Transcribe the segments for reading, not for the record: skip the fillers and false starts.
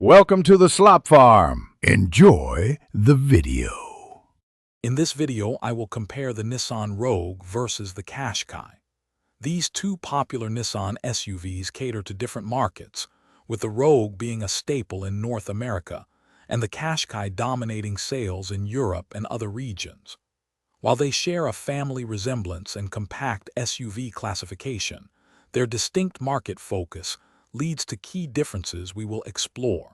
Welcome to the Slop Farm. Enjoy the video. In this video, I will compare the Nissan Rogue versus the Qashqai. These two popular Nissan SUVs cater to different markets, with the Rogue being a staple in North America and the Qashqai dominating sales in Europe and other regions. While they share a family resemblance and compact SUV classification, their distinct market focus leads to key differences we will explore.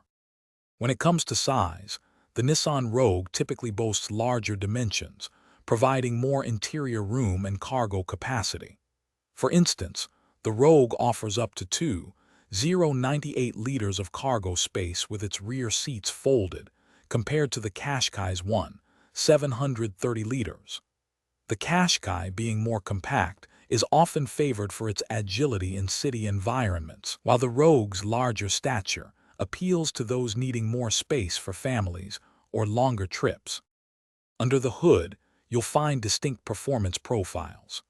When it comes to size, the Nissan Rogue typically boasts larger dimensions, providing more interior room and cargo capacity. For instance, the Rogue offers up to 2,098 liters of cargo space with its rear seats folded, compared to the Qashqai's 1,730 liters. The Qashqai, being more compact, is often favored for its agility in city environments, while the Rogue's larger stature appeals to those needing more space for families or longer trips. Under the hood, you'll find distinct performance profiles.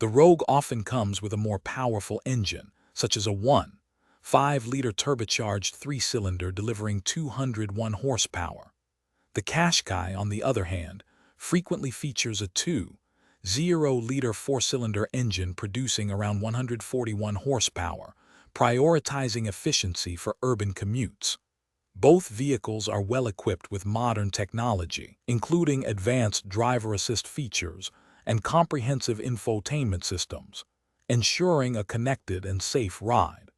The Rogue often comes with a more powerful engine, such as a 1.5-liter turbocharged 3-cylinder delivering 201 horsepower. The Qashqai, on the other hand, frequently features a 2.0-liter 4-cylinder engine producing around 141 horsepower, prioritizing efficiency for urban commutes. Both vehicles are well equipped with modern technology, including advanced driver assist features and comprehensive infotainment systems, ensuring a connected and safe ride.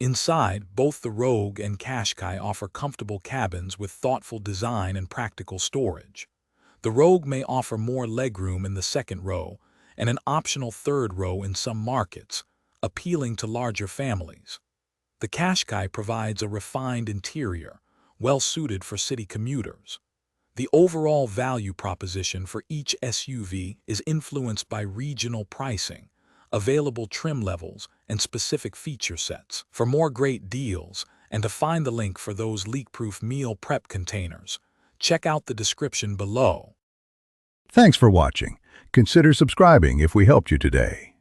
Inside, both the Rogue and Qashqai offer comfortable cabins with thoughtful design and practical storage. The Rogue may offer more legroom in the second row and an optional third row in some markets, appealing to larger families. The Qashqai provides a refined interior, well-suited for city commuters. The overall value proposition for each SUV is influenced by regional pricing, available trim levels, and specific feature sets. For more great deals and to find the link for those leak-proof meal prep containers, check out the description below. Thanks for watching. Consider subscribing if we helped you today.